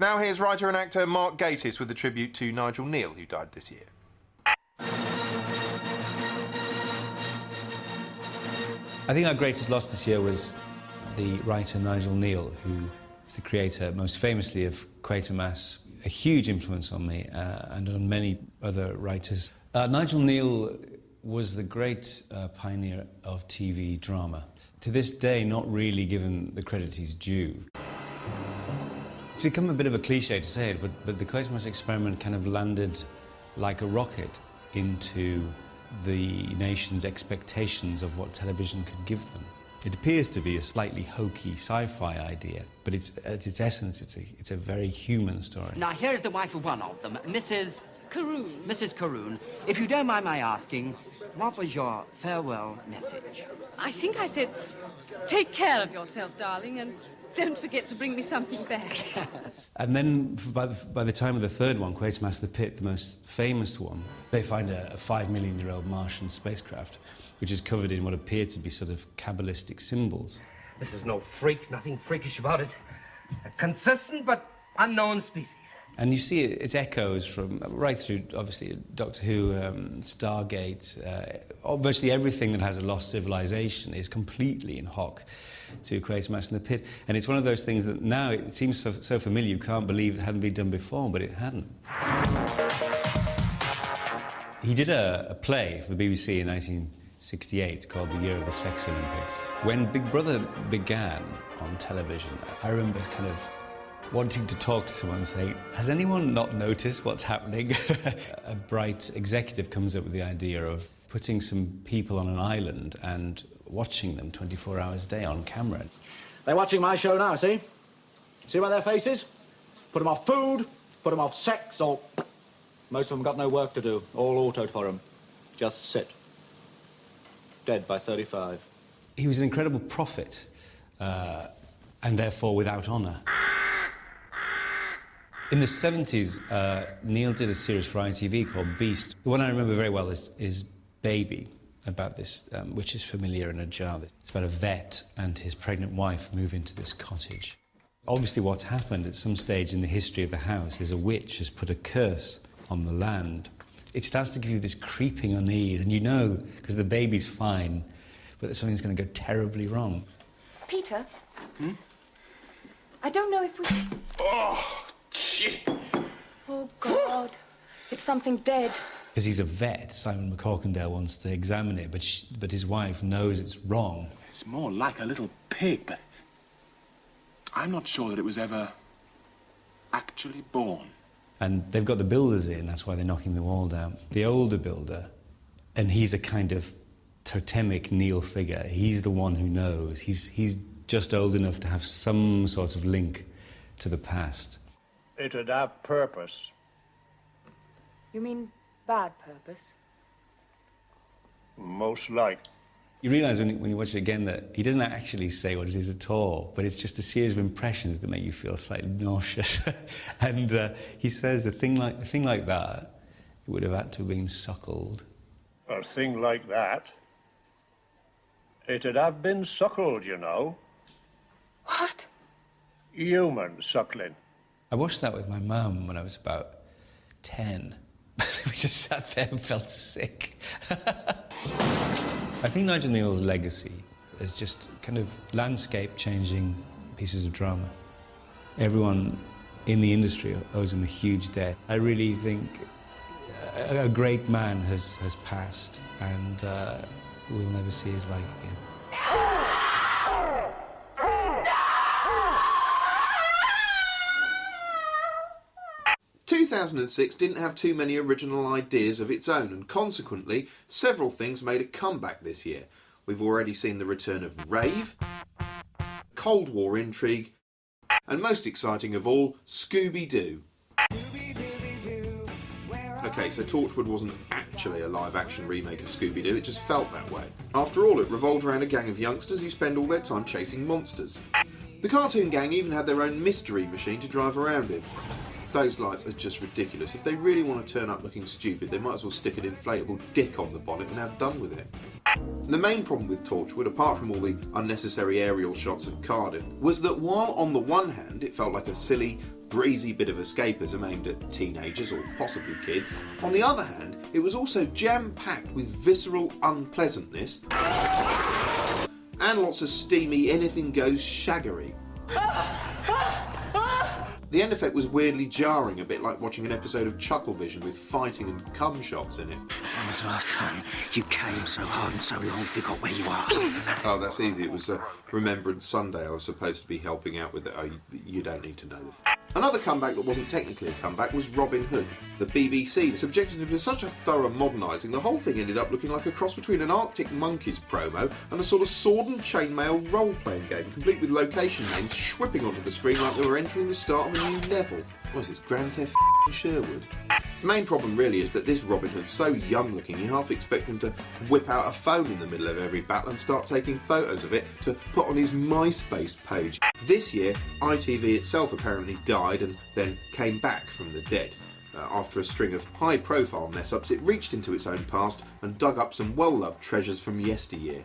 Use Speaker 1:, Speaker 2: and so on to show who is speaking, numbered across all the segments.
Speaker 1: Now here's writer and actor Mark Gatiss with a tribute to Nigel Kneale, who died this year.
Speaker 2: I think our greatest loss this year was the writer Nigel Kneale, who is the creator, most famously, of Quatermass, a huge influence on me and on many other writers. Nigel Kneale was the great pioneer of TV drama. To this day, not really given the credit he's due. It's become a bit of a cliche to say it, but the Quatermass experiment kind of landed like a rocket into the nation's expectations of what television could give them. It appears to be a slightly hokey sci-fi idea, but at its essence, it's a very human story.
Speaker 3: Now, here's the wife of one of them, Mrs.
Speaker 4: Caroon.
Speaker 3: Mrs. Caroon. If you don't mind my asking, what was your farewell message?
Speaker 4: I think I said, take care of yourself, darling, and don't forget to bring me something back.
Speaker 2: And then, by the time of the third one, Quatermass the Pit, the most famous one, they find a 5 million-year-old Martian spacecraft, which is covered in what appear to be sort of Kabbalistic symbols.
Speaker 5: This is no freak, nothing freakish about it. A consistent but unknown species.
Speaker 2: And you see its echoes from right through, obviously, Doctor Who, Stargate, virtually everything that has a lost civilization is completely in hock to Quatermass and the Pit. And it's one of those things that now it seems so familiar you can't believe it hadn't been done before, but it hadn't. He did a play for the BBC in 1968 called The Year of the Sex Olympics. When Big Brother began on television, I remember kind of wanting to talk to someone and say, has anyone not noticed what's happening? A bright executive comes up with the idea of putting some people on an island and watching them 24 hours a day on camera.
Speaker 6: They're watching my show now, see? See by their faces? Put them off food, put them off sex, or most of them got no work to do, all autoed for them. Just sit. Dead by 35.
Speaker 2: He was an incredible prophet, and therefore without honour. In the 70s, Kneale did a series for ITV called Beast. The one I remember very well is Baby, about this witch is familiar in a jar. It's about a vet and his pregnant wife move into this cottage. Obviously what's happened at some stage in the history of the house is a witch has put a curse on the land. It starts to give you this creeping unease, and you know, because the baby's fine, but that something's going to go terribly wrong.
Speaker 7: Peter? I don't know if we...
Speaker 1: Oh, shit!
Speaker 7: Oh, God. It's something dead.
Speaker 2: Because he's a vet, Simon McCorkindale wants to examine it, but his wife knows it's wrong.
Speaker 8: It's more like a little pig, but I'm not sure that it was ever actually born.
Speaker 2: And they've got the builders in, that's why they're knocking the wall down. The older builder, and he's a kind of totemic Kneale figure. He's the one who knows. He's just old enough to have some sort of link to the past.
Speaker 9: It'd have purpose.
Speaker 7: You mean bad purpose?
Speaker 9: Most like.
Speaker 2: You realise when you watch it again that he doesn't actually say what it is at all, but it's just a series of impressions that make you feel slightly nauseous. And he says a thing like that, it would have had to have been suckled.
Speaker 9: A thing like that, it'd have been suckled, you know.
Speaker 7: What?
Speaker 9: Human suckling.
Speaker 2: I watched that with my mum when I was about 10. We just sat there and felt sick. I think Nigel Kneale's legacy is just kind of landscape-changing pieces of drama. Everyone in the industry owes him a huge debt. I really think a great man has passed, and we'll never see his like again.
Speaker 1: 2006 didn't have too many original ideas of its own, and consequently, several things made a comeback this year. We've already seen the return of rave, Cold War intrigue, and most exciting of all, Scooby-Doo. Okay, so Torchwood wasn't actually a live-action remake of Scooby-Doo, it just felt that way. After all, it revolved around a gang of youngsters who spend all their time chasing monsters. The cartoon gang even had their own mystery machine to drive around in. Those lights are just ridiculous. If they really want to turn up looking stupid, they might as well stick an inflatable dick on the bonnet and have done with it. The main problem with Torchwood, apart from all the unnecessary aerial shots of Cardiff, was that while on the one hand it felt like a silly, breezy bit of escapism aimed at teenagers or possibly kids. On the other hand, it was also jam-packed with visceral unpleasantness and lots of steamy anything-goes shaggery. The end effect was weirdly jarring, a bit like watching an episode of Chucklevision with fighting and cum shots in it.
Speaker 10: When was the last time you came so hard and so long forgot where you are?
Speaker 1: Oh, that's easy. It was Remembrance Sunday. I was supposed to be helping out with it. Oh, you don't need to know this. Another comeback that wasn't technically a comeback was Robin Hood. The BBC subjected him to such a thorough modernising, the whole thing ended up looking like a cross between an Arctic Monkeys promo and a sort of sword and chainmail role-playing game, complete with location names whipping onto the screen like they were entering the start of a new level. What is this, Grand Theft Sherwood? The main problem really is that this Robin Hood's so young looking you half expect him to whip out a phone in the middle of every battle and start taking photos of it to put on his MySpace page. This year, ITV itself apparently died and then came back from the dead. After a string of high-profile mess-ups, it reached into its own past and dug up some well-loved treasures from yesteryear.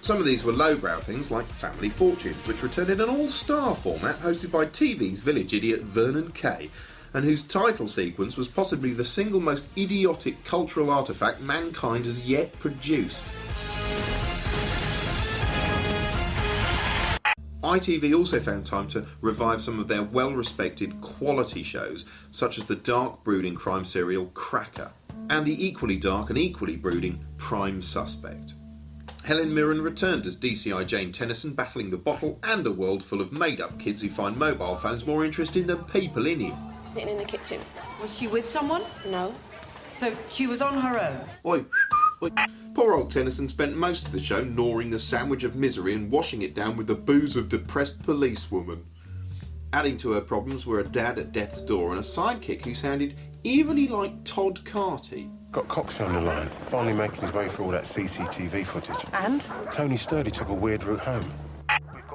Speaker 1: Some of these were lowbrow things like Family Fortunes, which returned in an all-star format hosted by TV's village idiot Vernon Kay, and whose title sequence was possibly the single most idiotic cultural artefact mankind has yet produced. ITV also found time to revive some of their well-respected quality shows, such as the dark, brooding crime serial Cracker, and the equally dark and equally brooding Prime Suspect. Helen Mirren returned as DCI Jane Tennyson, battling the bottle and a world full of made-up kids who find mobile phones more interesting than people in it.
Speaker 11: Sitting in the kitchen.
Speaker 12: Was she with someone?
Speaker 11: No.
Speaker 12: So she was on her own?
Speaker 1: Oi. Poor old Tennyson spent most of the show gnawing the sandwich of misery and washing it down with the booze of depressed policewoman. Adding to her problems were a dad at death's door and a sidekick who sounded eerily like Todd Carty.
Speaker 8: Got Cox on the line, finally making his way through all that CCTV footage.
Speaker 11: And?
Speaker 8: Tony Sturdy took a weird route home.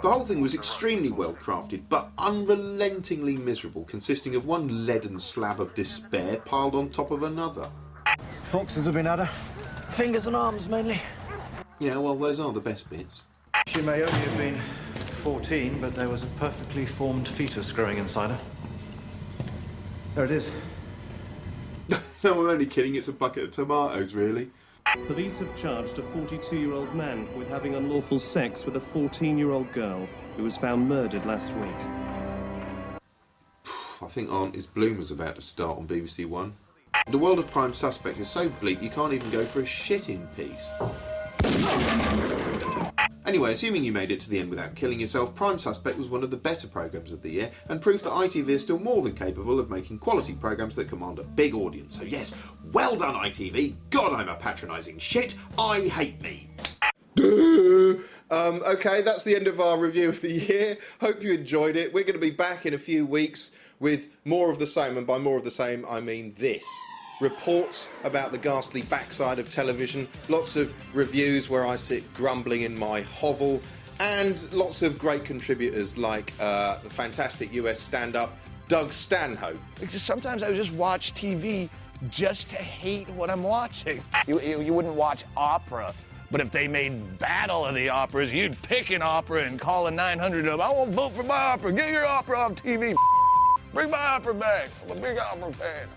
Speaker 1: The whole thing was extremely well crafted, but unrelentingly miserable, consisting of one leaden slab of despair piled on top of another.
Speaker 13: Foxes have been at her. Fingers and arms, mainly.
Speaker 1: Yeah, well, those are the best bits.
Speaker 13: She may only have been 14, but there was a perfectly formed fetus growing inside her. There it is.
Speaker 1: No, I'm only kidding, it's a bucket of tomatoes, really.
Speaker 14: Police have charged a 42-year-old man with having unlawful sex with a 14-year-old girl who was found murdered last week.
Speaker 1: I think Aunt is Bloom was about to start on BBC One. The world of Prime Suspect is so bleak you can't even go for a shitting piece. Anyway, assuming you made it to the end without killing yourself, Prime Suspect was one of the better programmes of the year and proof that ITV is still more than capable of making quality programmes that command a big audience. So yes, well done ITV. God, I'm a patronising shit. I hate me. Okay, that's the end of our review of the year. Hope you enjoyed it. We're going to be back in a few weeks with more of the same, and by more of the same I mean this. Reports about the ghastly backside of television, lots of reviews where I sit grumbling in my hovel, and lots of great contributors like the fantastic US stand-up Doug Stanhope.
Speaker 15: Sometimes I would just watch TV just to hate what I'm watching. You wouldn't watch opera, but if they made Battle of the Operas, you'd pick an opera and call a 900 up. I won't vote for my opera. Get your opera off TV. Bring my opera back. I'm a big opera fan.